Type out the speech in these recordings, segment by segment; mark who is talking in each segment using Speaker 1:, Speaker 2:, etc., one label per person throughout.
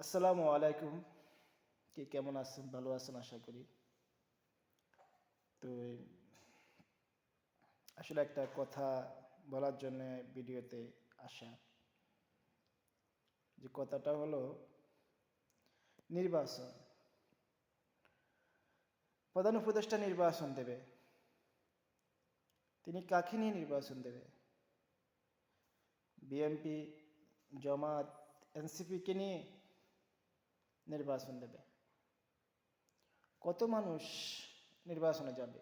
Speaker 1: আসসালামু আলাইকুম। কে কেমন আছেন? ভালো আছেন আশা করি। তো আসলে একটা কথা বলার জন্যে ভিডিওতে আসা। যে কথাটা হলো নির্বাচন। প্রধান উপদেষ্টা নির্বাচন দেবে। তিনি কাকে নিয়ে নির্বাচন দেবে? বিএনপি, জামাত, এনসিপিকে নিয়ে নির্বাচন দেবে। কত মানুষ নির্বাচনে যাবে?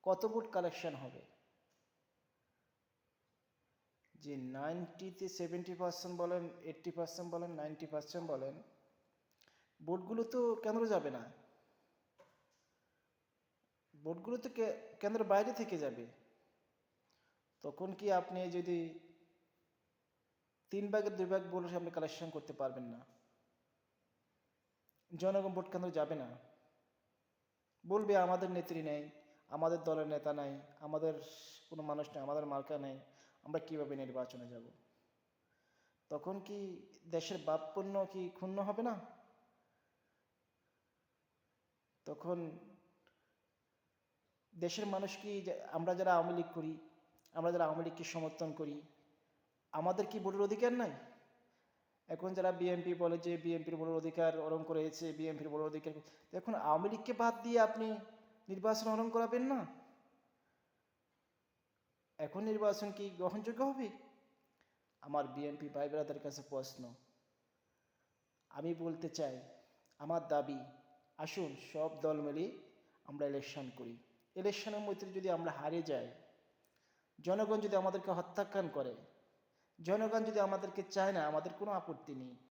Speaker 1: কত ভোট কালেকশন হবে? যে 90-তে 70% বলেন, 80% বলেন, 90% বলেন, ভোটগুলো তো কেন্দ্র যাবে না। ভোটগুলো তো কেন্দ্রের বাইরে থেকে যাবে। তখন কি আপনি যদি 3/2 ভোট আপনি কালেকশন করতে পারবেন না। জনগণ ভোট কেন্দ্র যাবে না। বলবে আমাদের নেত্রী নেই, আমাদের দলের নেতা নাই, আমাদের কোনো মানুষ নেই, আমাদের মার্কা নেই, আমরা কিভাবে নির্বাচনে যাব? তখন কি দেশের বাৎপন্য কি ক্ষুণ্ণ হবে না? তখন দেশের মানুষ কি, আমরা যারা আওয়ামী লীগ করি, আমরা যারা আওয়ামী লীগকে সমর্থন করি, আমাদের কি ভোটের অধিকার নাই? এখন যারা বিএনপি বলে যে বিএনপির ভোটের অধিকার হরণ করেছে, বিএনপির ভোটের অধিকার, এখন আওয়ামী লীগকে বাদ দিয়ে আপনি নির্বাচন হরণ করাবেন না? এখন নির্বাচন কি গ্রহণযোগ্য হবে? আমার বিএনপি ভাই ব্রাদার কাছে প্রশ্ন, আমি বলতে চাই, আমার দাবি, আসুন সব দল মিলে আমরা ইলেকশন করি। ইলেকশনের মধ্যে যদি আমরা হারিয়ে যাই, জনগণ যদি আমাদেরকে হত্যাকাণ্ড করে, জনগণ যদি আমাদেরকে চায় না, আমাদের কোনো আপত্তি নেই।